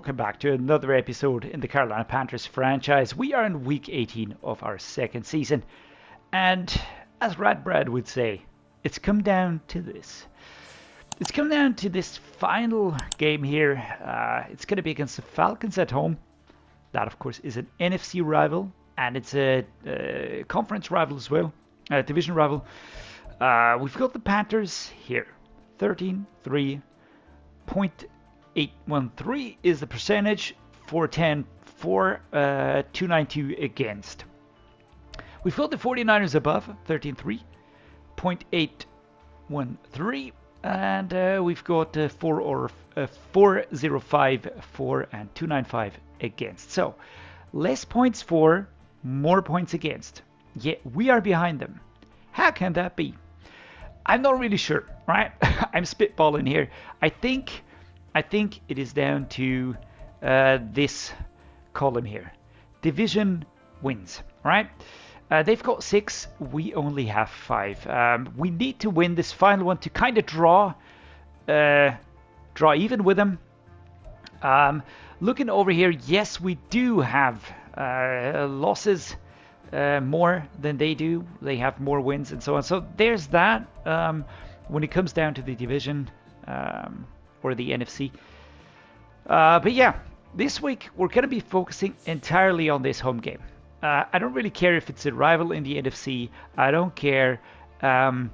welcome back to another episode in the Carolina Panthers franchise. We are in week 18 of our second season, and as Rad Brad would say, it's come down to this. It's come down to this final game here. It's going to be against the Falcons at home. That, of course, is an NFC rival, and it's a conference rival as well, a division rival. We've got the Panthers here, 13-3. 0.813 is the percentage, 410 for 292 against. We've got the 49ers above, 13-3, 0.813, and we've got 405 for and 295 against. So less points for, more points against. Yet we are behind them. How can that be? I'm not really sure, right? I'm spitballing here. I think it is down to this column here. Division wins, right? They've got 6. We only have 5. We need to win this final one to kind of draw even with them. Looking over here, yes, we do have losses. More than they do. They have more wins and so on. So there's that when it comes down to the division or the NFC. But yeah, this week we're going to be focusing entirely on this home game. I don't really care if it's a rival in the NFC. I don't care about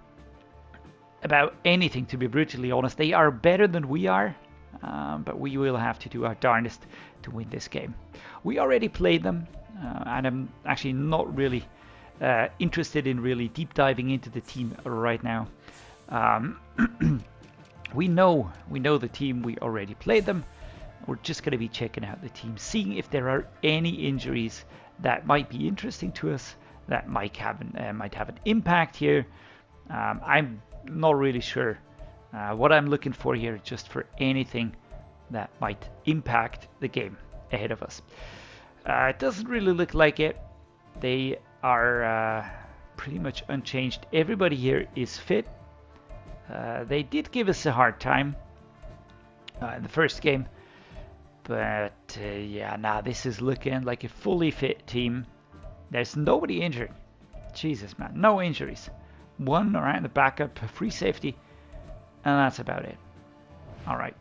anything, to be brutally honest. They are better than we are, but we will have to do our darndest to win this game. We already played them. And I'm actually not really interested in really deep diving into the team right now. We know the team. We already played them. We're just going to be checking out the team, seeing if there are any injuries that might be interesting to us, that might have an impact here. I'm not really sure what I'm looking for here, just for anything that might impact the game ahead of us. It doesn't really look like it. They are pretty much unchanged. Everybody here is fit. They did give us a hard time in the first game. But yeah, now this is looking like a fully fit team. There's nobody injured. Jesus, man. No injuries. One around the backup, free safety. And that's about it. All right.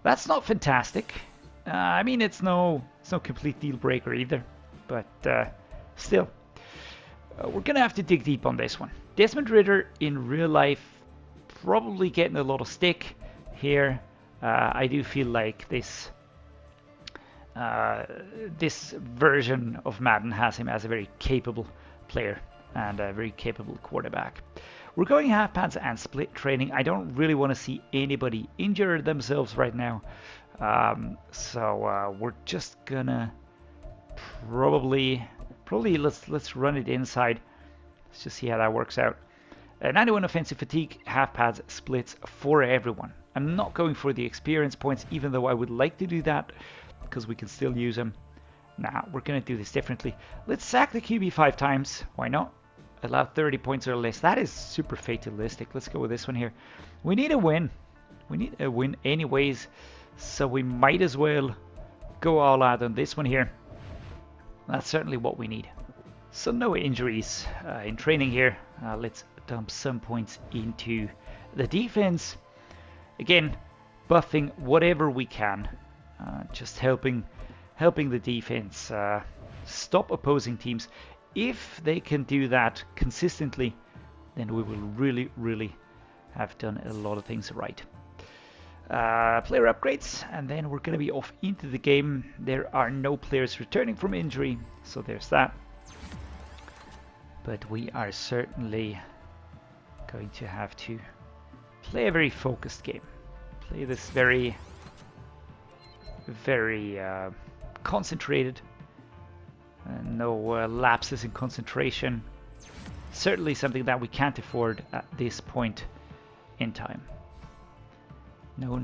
That's not fantastic. I mean, it's no complete deal breaker either, but still, we're gonna have to dig deep on this one. Desmond Ridder in real life probably getting a lot of stick here. I do feel like this version of Madden has him as a very capable player and a very capable quarterback. We're going half pads and split training. I don't really want to see anybody injure themselves right now. So we're just gonna probably let's run it inside. Let's just see how that works out. 91 offensive fatigue, half pads, splits for everyone. I'm not going for the experience points, even though I would like to do that because we can still use them. Nah, we're gonna do this differently. Let's sack the QB 5 times. Why not? Allow 30 points or less. That is super fatalistic. Let's go with this one here. We need a win. We need a win anyways. So we might as well go all out on this one here. That's certainly what we need. So no injuries in training here. Let's dump some points into the defense. Again, buffing whatever we can. Just helping the defense stop opposing teams. If they can do that consistently, then we will really have done a lot of things right. Player upgrades, and then we're going to be off into the game. There are no players returning from injury, so there's that. But we are certainly going to have to play a very focused game. Play this very concentrated. No lapses in concentration. Certainly something that we can't afford at this point in time. No.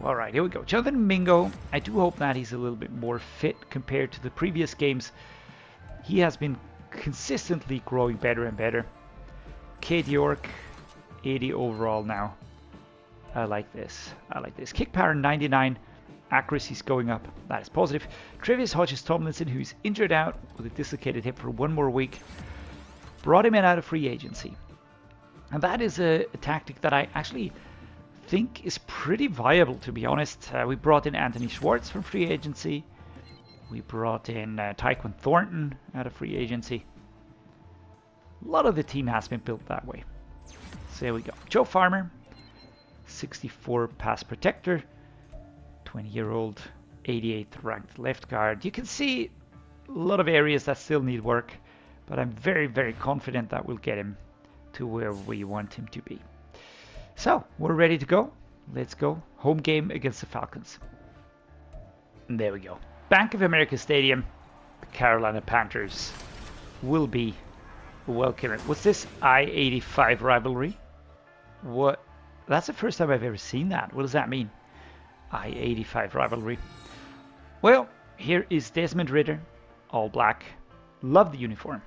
All right, here we go. Jonathan Mingo. I do hope that he's a little bit more fit compared to the previous games. He has been consistently growing better and better. Cade York, 80 overall now. I like this. Kick power 99 accuracy's going up. That is positive. Travis Hodges-Tomlinson, who's injured out with a dislocated hip for 1 more week, brought him in out of free agency. And that is a tactic that I actually think is pretty viable, to be honest. We brought in Anthony Schwartz from free agency. We brought in Tyquan Thornton out of free agency. A lot of the team has been built that way. So there we go. Joe Farmer, 64 pass protector, 20-year-old, 88th ranked left guard. You can see a lot of areas that still need work, but I'm very, very confident that we'll get him to where we want him to be. So we're ready to go. Let's go. Home game against the Falcons. And there we go. Bank of America Stadium. The Carolina Panthers will be welcoming. What's this I-85 rivalry? What? That's the first time I've ever seen that. What does that mean? I-85 rivalry. Well, here is Desmond Ridder, all black. Love the uniform.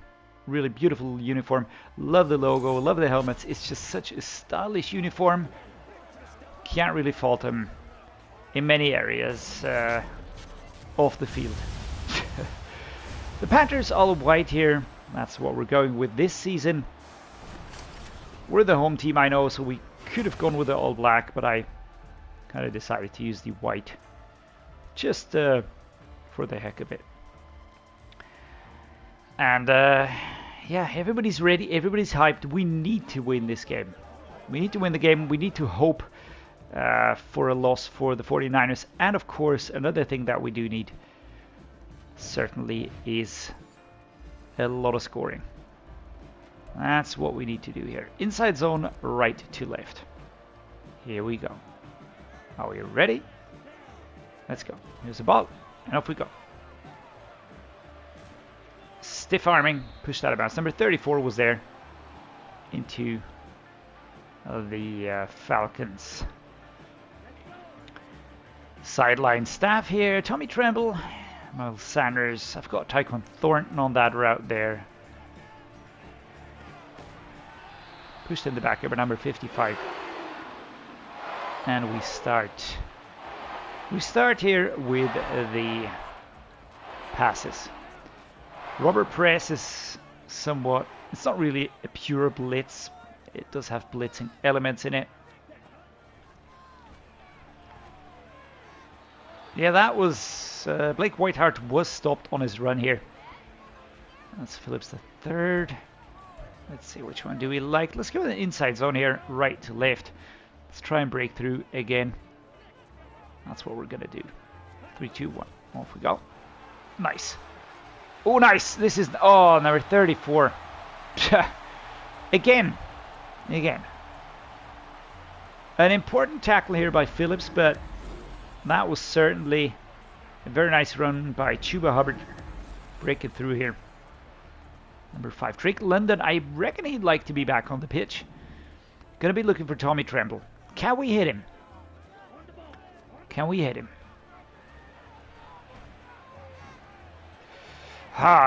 Really beautiful uniform. Love the logo. Love the helmets. It's just such a stylish uniform. Can't really fault him in many areas off the field. The Panthers all white here. That's what we're going with this season. We're the home team, I know, so we could have gone with the all black, but I kind of decided to use the white just for the heck of it. And yeah, everybody's ready, everybody's hyped. We need to win this game. We need to win the game. We need to hope for a loss for the 49ers. And of course, another thing that we do need certainly is a lot of scoring. That's what we need to do here. Inside zone, right to left. Here we go. Are we ready? Let's go. Here's the ball, and off we go. Stiff arming, push that about. Number 34 was there into the Falcons. Sideline staff here. Tommy Tremble, Miles Sanders. I've got Tyquan Thornton on that route there. Pushed in the back over number 55. And we start. We start here with the passes. Robert Press is somewhat, it's not really a pure blitz. It does have blitzing elements in it. Yeah, that was, Blake Whiteheart was stopped on his run here. That's Phillips the third. Let's see, which one do we like? Let's go with the inside zone here, right to left. Let's try and break through again. That's what we're going to do. 3, 2, 1. Off we go. Nice. Oh, nice. This is... Oh, number 34. Again. An important tackle here by Phillips, but that was certainly a very nice run by Chuba Hubbard. Breaking through here. Number 5, Drake London. I reckon he'd like to be back on the pitch. Gonna be looking for Tommy Tremble. Can we hit him? Can we hit him?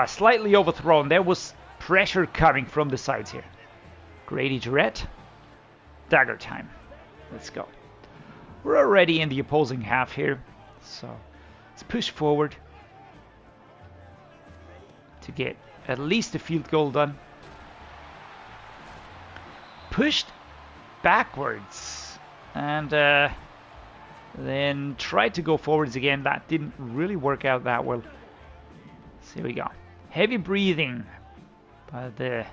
Slightly overthrown. There was pressure coming from the sides here. Grady Jarrett. Dagger time. Let's go. We're already in the opposing half here. So let's push forward to get at least a field goal done. Pushed backwards. And then tried to go forwards again. That didn't really work out that well. So here we go. Heavy breathing by the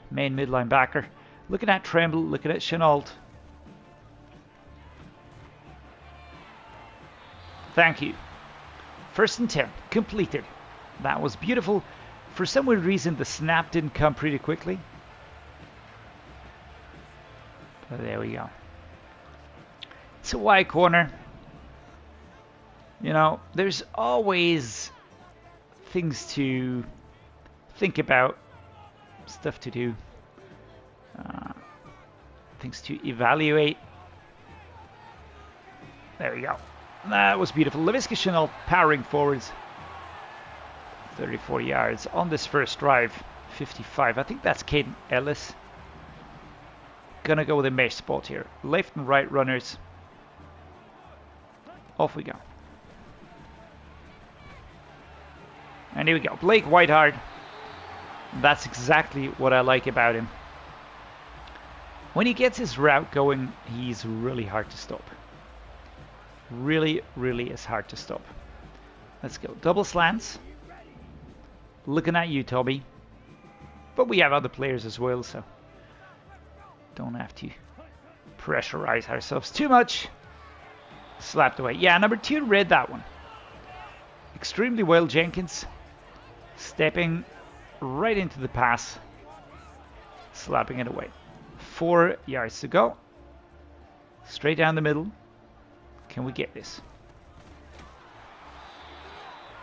main midline backer. Looking at Tremble, looking at Chenault. Thank you. 1st and 10, completed. That was beautiful. For some weird reason, the snap didn't come pretty quickly. But there we go. It's a wide corner. You know, there's always things to think about, stuff to do, things to evaluate. There we go. That was beautiful. Laviska Chenault powering forwards. 34 yards on this first drive. 55. I think that's Caden Ellis. Gonna go with a mesh spot here. Left and right runners. Off we go. And here we go. Blake Whiteheart. That's exactly what I like about him. When he gets his route going, he's really hard to stop. Really, really is hard to stop. Let's go. Double slants. Looking at you, Toby. But we have other players as well, so don't have to pressurize ourselves too much. Slapped away. Yeah, number 2 read that one extremely well, Jenkins. Stepping right into the pass. Slapping it away. 4 yards to go. Straight down the middle. Can we get this?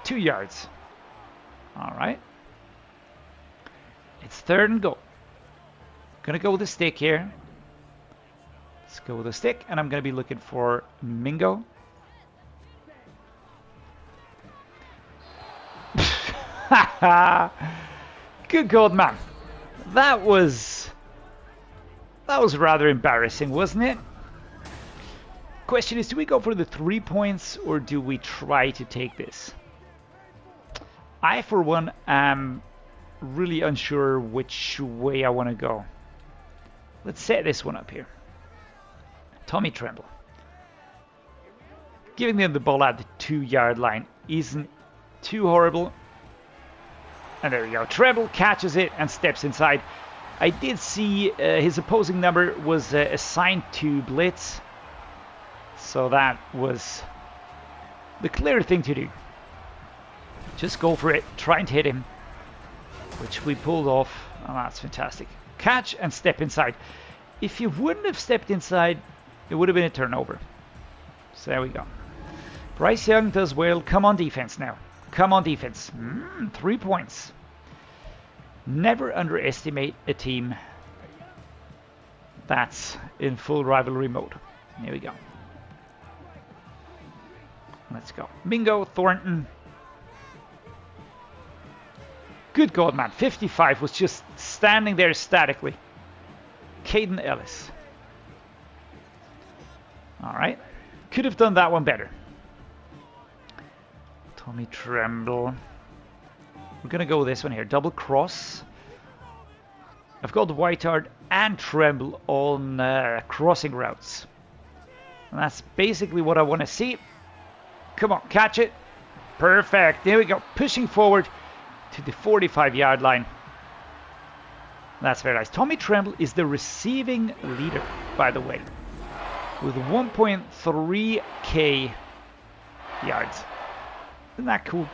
2 yards. All right. It's 3rd and goal. Gonna go with the stick here. Let's go with the stick, and I'm gonna be looking for Mingo. Good God, man. That was rather embarrassing, wasn't it? Question is, do we go for the 3 points or do we try to take this? I, for one, am really unsure which way I want to go. Let's set this one up here. Tommy Tremble. Giving them the ball at the 2-yard line isn't too horrible. And there we go. Tremble catches it and steps inside. I did see his opposing number was assigned to blitz. So that was the clear thing to do. Just go for it. Trying to hit him. Which we pulled off. Oh, that's fantastic. Catch and step inside. If you wouldn't have stepped inside, it would have been a turnover. So there we go. Bryce Young does well. Come on defense now. Come on defense. 3 points. Never underestimate a team that's in full rivalry mode. Here we go. Let's go. Mingo, Thornton. Good God, man. 55 was just standing there statically. Caden Ellis. All right. Could have done that one better. Tommy Tremble. We're going to go with this one here. Double cross. I've got Whiteheart and Tremble on crossing routes. And that's basically what I want to see. Come on, catch it. Perfect. There we go. Pushing forward to the 45-yard line. That's very nice. Tommy Tremble is the receiving leader, by the way, with 1.3k yards. Isn't that cool?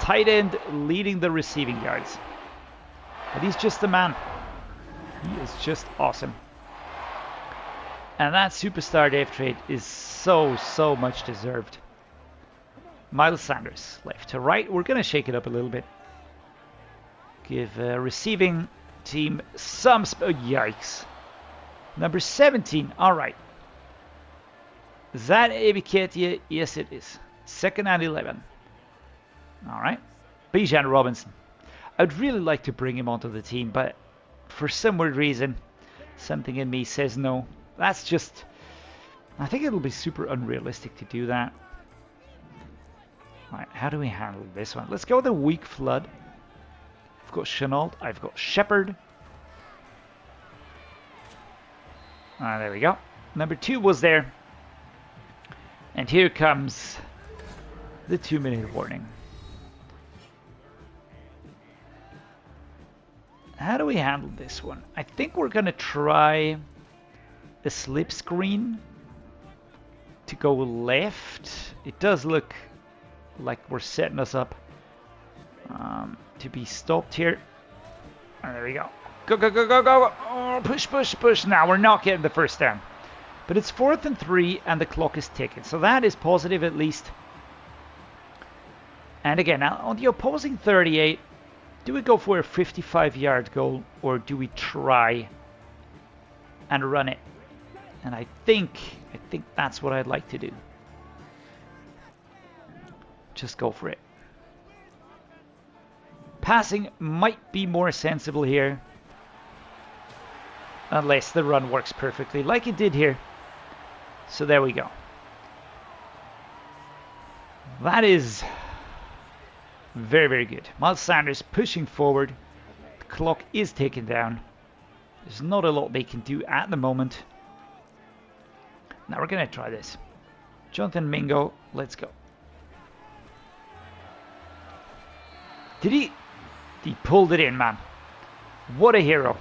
Tight end leading the receiving yards. But he's just a man. He is just awesome. And that superstar Dave trade is so much deserved. Miles Sanders, left to right. We're going to shake it up a little bit. Give receiving team some... yikes. Number 17. All right. Is that Ebiketia? Yes, it is. 2nd and 11. All right. Bijan Robinson. I'd really like to bring him onto the team, but for some weird reason, something in me says no. That's just... I think it'll be super unrealistic to do that. All right, how do we handle this one? Let's go with a weak flood. I've got Chenault. I've got Shepard. There we go. Number 2 was there. And here comes the 2-minute warning. How do we handle this one? I think we're going to try a slip screen to go left. It does look like we're setting us up to be stopped here. There we go. Go, go, go, go, go. Oh, push, push, push. Now we're not getting the first down. But it's 4th and 3 and the clock is ticking. So that is positive at least. And again, now on the opposing 38, do we go for a 55-yard goal or do we try and run it? And I think that's what I'd like to do. Just go for it. Passing might be more sensible here. Unless the run works perfectly like it did here. So there we go. That is Very, very good. Miles Sanders pushing forward. The clock is taken down. There's not a lot they can do at the moment. Now we're going to try this. Jonathan Mingo, let's go. He pulled it in, man. What a hero.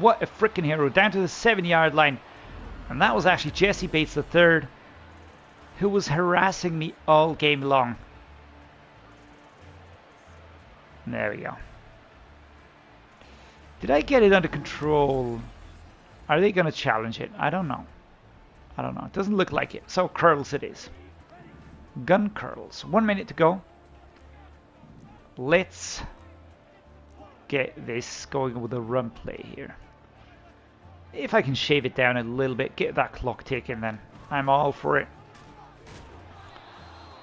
What a freaking hero. Down to the 7-yard line. And that was actually Jesse Bates III, who was harassing me all game long. There we go. Did I get it under control? Are they going to challenge it? I don't know. I don't know. It doesn't look like it. So curls it is. Gun curls. 1 minute to go. Let's get this going with a run play here. If I can shave it down a little bit, get that clock ticking, then I'm all for it.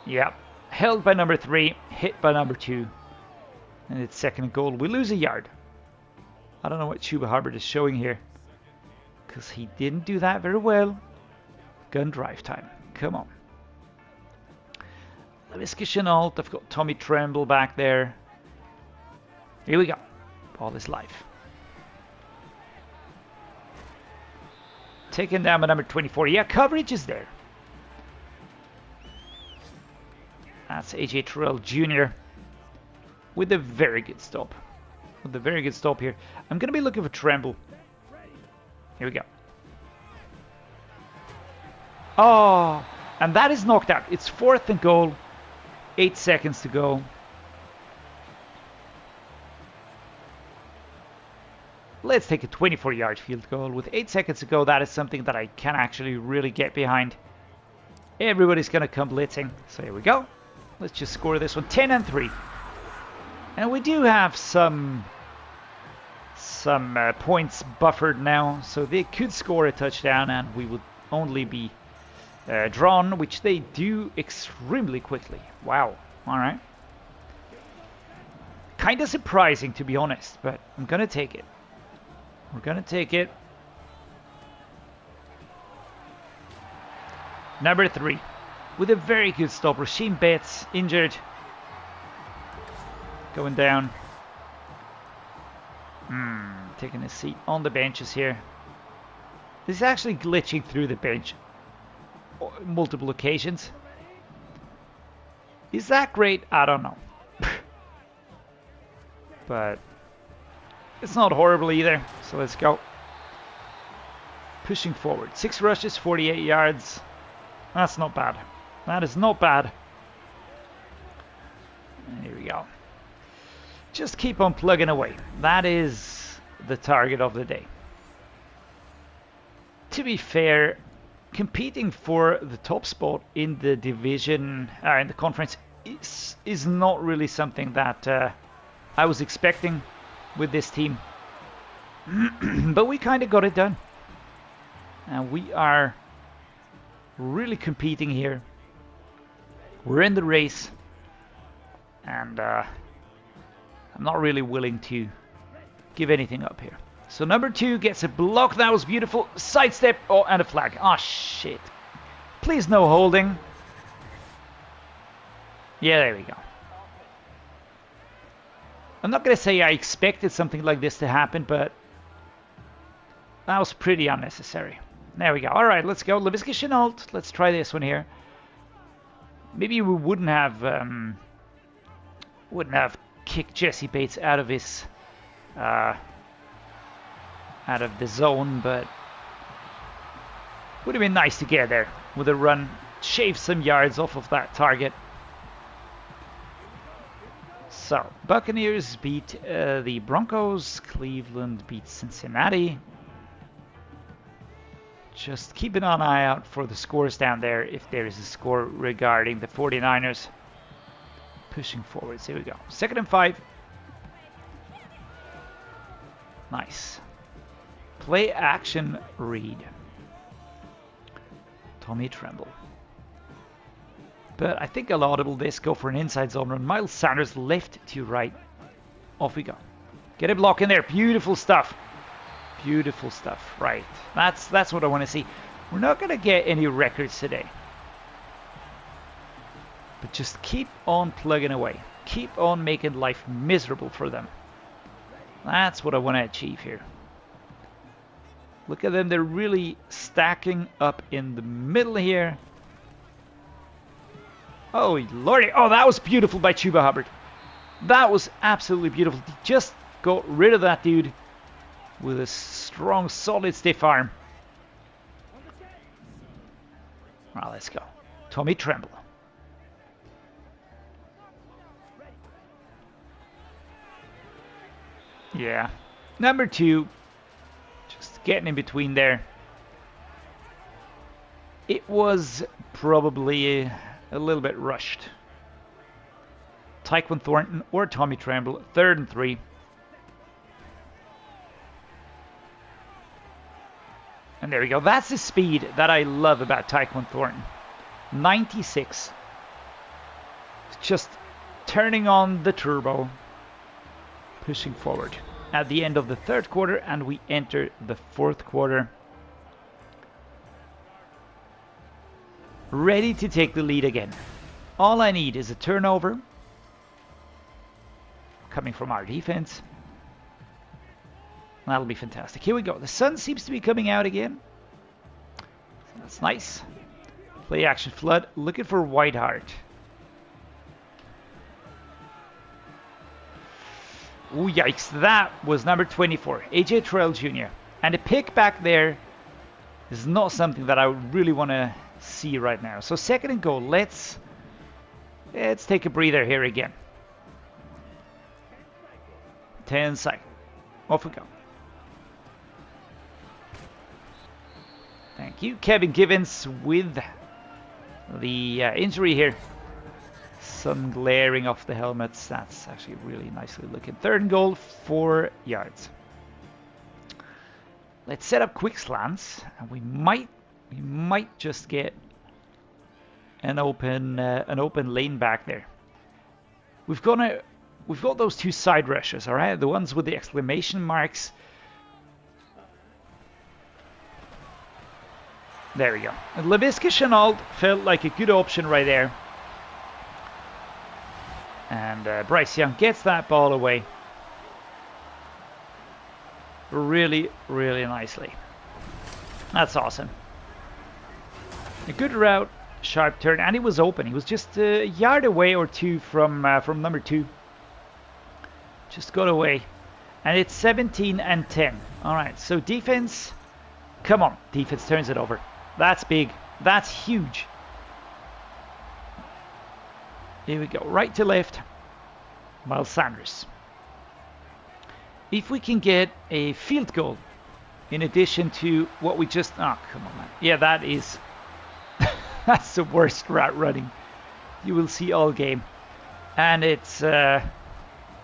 Yep. Held by number 3, hit by number 2. And it's second and goal. We lose a yard. I don't know what Chuba Hubbard is showing here, because he didn't do that very well. Gun drive time. Come on. Laviska Chenault. I've got Tommy Tremble back there. Here we go. Ball is live. Taken down by number 24. Yeah, coverage is there. That's AJ Terrell Jr. with a very good stop. With a very good stop here. I'm going to be looking for Tremble. Here we go. Oh, and that is knocked out. It's 4th and goal. 8 seconds to go. Let's take a 24-yard field goal. With 8 seconds to go, that is something that I can actually really get behind. Everybody's going to come blitzing. So here we go. Let's just score this one. 10-3. And we do have some points buffered now. So they could score a touchdown and we would only be drawn, which they do extremely quickly. Wow. All right. Kind of surprising, to be honest, but I'm going to take it. We're going to take it. Number 3. With a very good stop. Rasheem Bates injured. Going down. Taking a seat on the benches here. This is actually glitching through the bench on multiple occasions. Is that great? I don't know. But it's not horrible either. So let's go. Pushing forward. 6 rushes, 48 yards. That's not bad. That is not bad. And here we go. Just keep on plugging away. That is the target of the day. To be fair, competing for the top spot in the division, in the conference, is not really something that I was expecting with this team. But we kind of got it done. And we are really competing here. We're in the race. And I'm not really willing to give anything up here. So number 2 gets a block. That was beautiful. Sidestep. Oh, and a flag. Oh, shit. Please no holding. Yeah, there we go. I'm not going to say I expected something like this to happen, but that was pretty unnecessary. There we go. All right, let's go. Laviska Chenault. Let's try this one here. Maybe we wouldn't have kicked Jesse Bates out of his out of the zone, but would have been nice to get there with a run, shave some yards off of that target. So Buccaneers beat the Broncos. Cleveland beats Cincinnati. Just keeping an eye out for the scores down there if there is a score regarding the 49ers. Pushing forwards. Here we go. 2nd and 5. Nice. Play action read. Tommy Tremble. But I think a lot will this go for an inside zone run. Miles Sanders left to right. Off we go. Get a block in there. Beautiful stuff. Beautiful stuff. Right. That's what I want to see. We're not going to get any records today. But just keep on plugging away. keep on making life miserable for them. That's what I want to achieve here. Look at them, they're really stacking up in the middle here. Oh lordy, oh that was beautiful by Chuba Hubbard. That was absolutely beautiful. Just got rid of that dude with a strong, solid, stiff arm. Well, let's go. Tommy Tremble. Yeah. Number 2. Just getting in between there. It was probably a little bit rushed. Tyquan Thornton or Tommy Tremble, 3rd and 3. And there we go. That's the speed that I love about Tyquan Thornton. 96. Just turning on the turbo. Pushing forward. At the end of the 3rd quarter, and we enter the 4th quarter. Ready to take the lead again. All I need is a turnover. Coming from our defense. That'll be fantastic. Here we go. The sun seems to be coming out again. That's nice. Play action flood. Looking for Whiteheart. Oh, yikes. That was number 24. AJ Terrell Jr. And a pick back there is not something that I really want to see right now. So 2nd and goal. Let's take a breather here again. 10 seconds. Off we go. Thank you. Kevin Givens with the injury here. Sun glaring off the helmets. That's actually really nicely looking. 3rd and goal, 4 yards. Let's set up quick slants, and we might just get an open lane back there. We've got those 2 side rushers, all right, the ones with the exclamation marks. There we go. And Laviska Chenault felt like a good option right there. And Bryce Young gets that ball away. Really, really nicely. That's awesome. A good route, sharp turn, and he was open. He was just a yard away or 2 from number 2. Just got away. And it's 17 and 10. All right, so defense. Come on, defense turns it over. That's big. That's huge. Here we go. Right to left. Miles Sanders. If we can get a field goal in addition to what we just... Oh, come on, man. Yeah, that is... that's the worst route running you will see all game. And it's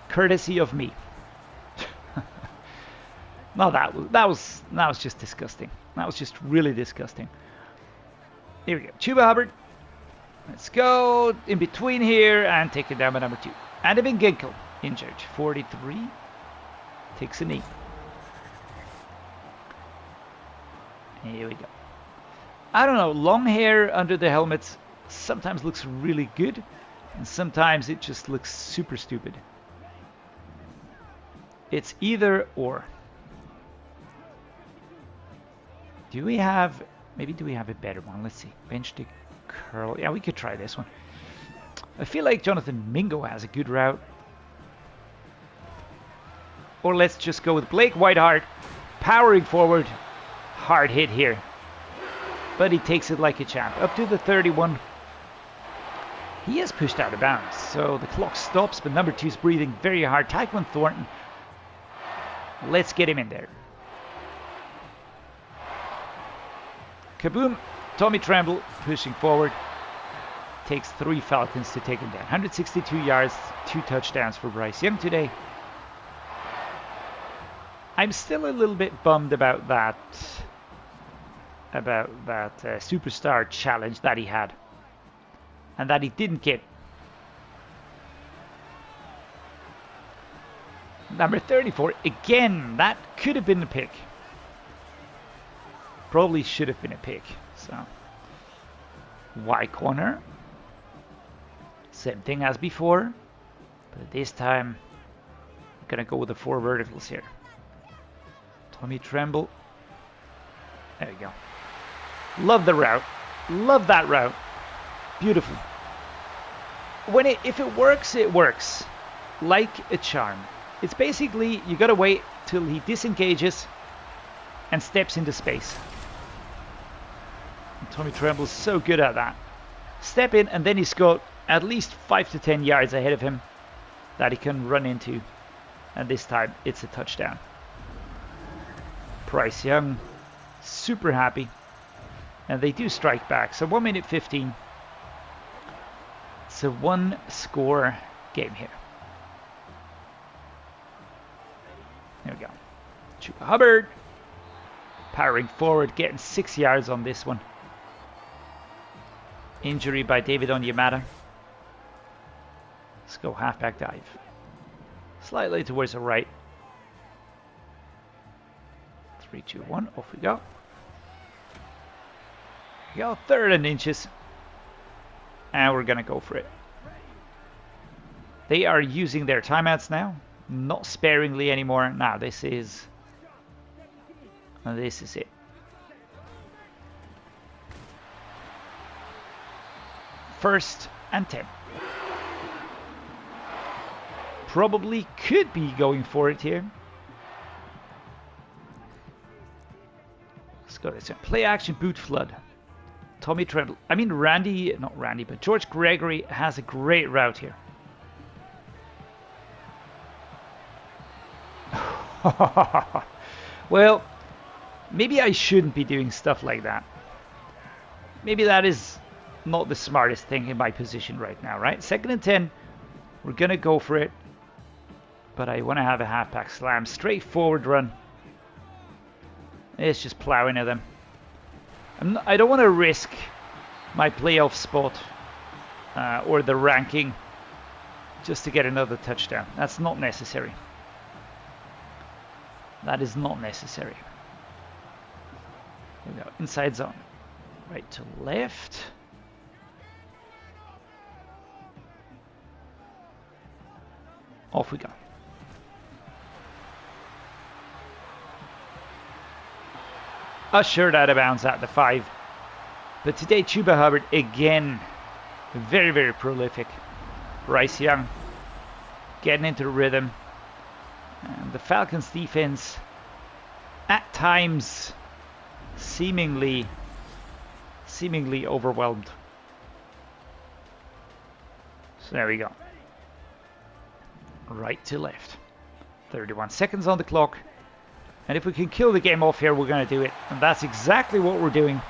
courtesy of me. No, that was just disgusting. That was just really disgusting. Here we go. Chuba Hubbard. Let's go in between here and take it down by number 2. And Evan Ginkel, injured. 43. Takes a knee. Here we go. I don't know. Long hair under the helmets sometimes looks really good. And sometimes it just looks super stupid. It's either or. Do we have a better one? Let's see. Bench to curl. Yeah, we could try this one. I feel like Jonathan Mingo has a good route. Or let's just go with Blake Whiteheart. Powering forward. Hard hit here. But he takes it like a champ. Up to the 31. He is pushed out of bounds. So the clock stops, but number 2 is breathing very hard. Tyquan Thornton. Let's get him in there. Kaboom. Tommy Tremble pushing forward. Takes 3 Falcons to take him down. 162 yards, 2 touchdowns for Bryce Young today. I'm still a little bit bummed about that superstar challenge that he had. And that he didn't get. Number 34, again, that could have been a pick. Probably should have been a pick. So, Y corner. Same thing as before. But this time, I'm going to go with the 4 verticals here. Tommy Tremble. There we go. Love the route. Love that route. Beautiful. If it works, it works. Like a charm. It's basically, you gotta wait till he disengages and steps into space. And Tommy Tremble's so good at that. Step in, and then he's got at least 5 to 10 yards ahead of him that he can run into. And this time, it's a touchdown. Bryce Young, super happy. And they do strike back. So 1 minute 15. It's a 1-score game here. There we go. Chuba Hubbard. Powering forward, getting 6 yards on this one. Injury by David Onyemata. Let's go halfback dive. Slightly towards the right. 3, 2, 1. Off we go. Here we go. 3rd and inches. And we're going to go for it. They are using their timeouts now. Not sparingly anymore. Now this is it. First and 10. Probably could be going for it here. Let's go this way. Play action boot flood. Tommy Tremble. I mean not Randy, but George Gregory has a great route here. Well, maybe I shouldn't be doing stuff like that. Maybe that is not the smartest thing in my position right now, right? 2nd and 10. We're going to go for it. But I want to have a halfback slam. Straightforward run. It's just plowing at them. I don't want to risk my playoff spot or the ranking just to get another touchdown. That's not necessary. That is not necessary. Here we go. Inside zone. Right to left. Off we go. Ushered out of bounds at the 5. But today, Chuba Hubbard again, very, very prolific. Bryce Young getting into the rhythm. And the Falcons defense at times seemingly overwhelmed. So there we go. Right to left. 31 seconds on the clock. And if we can kill the game off here, we're going to do it. And that's exactly what we're doing.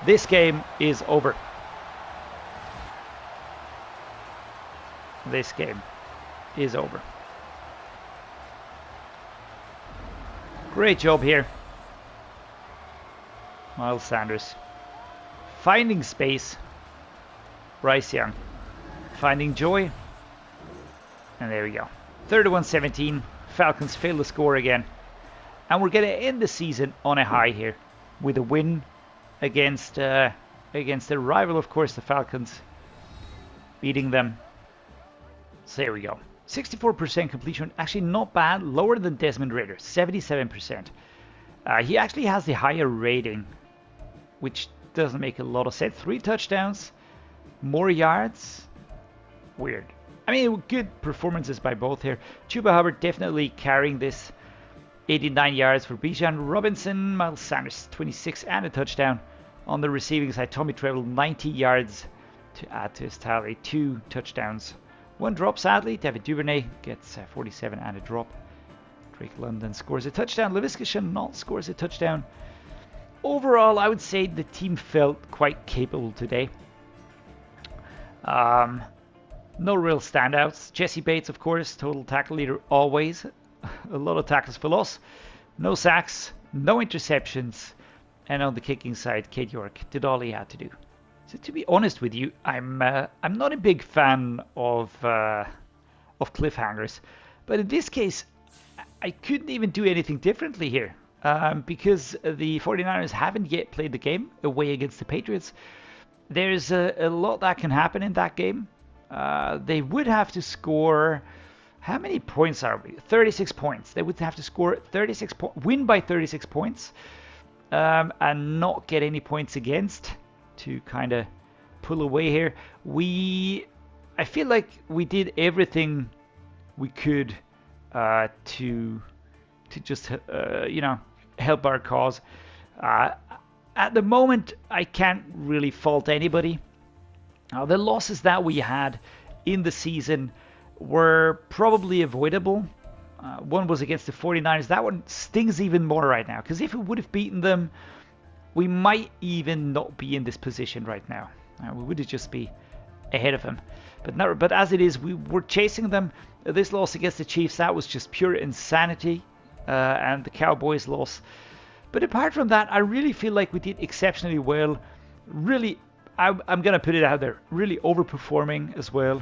This game is over. This game is over. Great job here. Miles Sanders. Finding space. Bryce Young. Finding joy. And there we go. 31-17. Falcons fail to score again. And we're going to end the season on a high here. With a win against the rival, of course, the Falcons. Beating them. So there we go. 64% completion. Actually not bad. Lower than Desmond Ridder. 77%. He actually has the higher rating. Which doesn't make a lot of sense. 3 touchdowns. More yards. Weird. I mean, good performances by both here. Chuba Hubbard definitely carrying this. 89 yards for Bijan Robinson. Miles Sanders 26 and a touchdown. On the receiving side, Tommy Tremble 90 yards to add to his tally. 2 touchdowns. 1 drop, sadly. David Duvernay gets 47 and a drop. Drake London scores a touchdown. Laviska Shenault scores a touchdown. Overall, I would say the team felt quite capable today. No real standouts. Jesse Bates, of course, total tackle leader always. A lot of tackles for loss. No sacks, no interceptions. And on the kicking side, Cade York did all he had to do. So to be honest with you, I'm not a big fan of cliffhangers. But in this case, I couldn't even do anything differently here. Because the 49ers haven't yet played the game away against the Patriots. There's a lot that can happen in that game. They would have to score. How many points are we? 36 points. They would have to score 36 win by 36 points, and not get any points against to kind of pull away here. I feel like we did everything we could to just help our cause. At the moment, I can't really fault anybody. The losses that we had in the season were probably avoidable. One was against the 49ers. That one stings even more right now, because if we would have beaten them, we might even not be in this position right now. We would just be ahead of them. But as it is, we were chasing them. This loss against the Chiefs, that was just pure insanity. And the Cowboys loss. But apart from that, I really feel like we did exceptionally well. Really, I'm going to put it out there, really overperforming as well,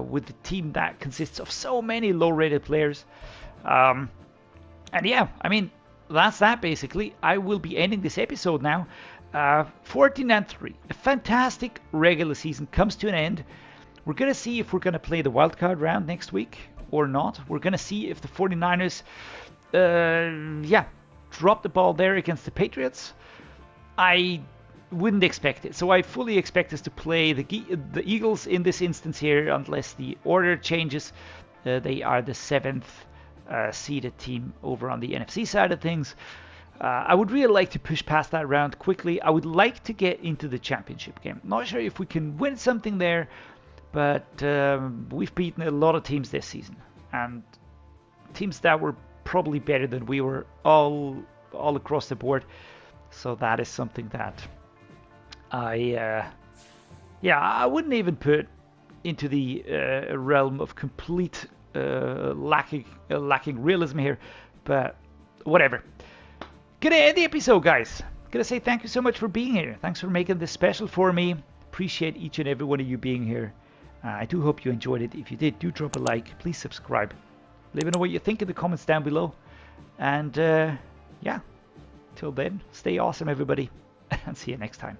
with the team that consists of so many low-rated players. And yeah, I mean, that's that basically. I will be ending this episode now. 14-3. A fantastic regular season comes to an end. We're going to see if we're going to play the wildcard round next week or not. We're going to see if the 49ers, drop the ball there against the Patriots. I wouldn't expect it. So I fully expect us to play the Eagles in this instance here, unless the order changes. They are the 7th seeded team over on the NFC side of things. I would really like to push past that round quickly. I would like to get into the championship game. Not sure if we can win something there, but we've beaten a lot of teams this season, and teams that were probably better than we were all across the board. So that is something that I wouldn't even put into the realm of complete lacking realism here, but whatever. Gonna end the episode, guys. Gonna say thank you so much for being here. Thanks for making this special for me. Appreciate each and every one of you being here. I do hope you enjoyed it. If you did, do drop a like. Please subscribe. Let me know what you think in the comments down below. And yeah, till then, stay awesome, everybody, and see you next time.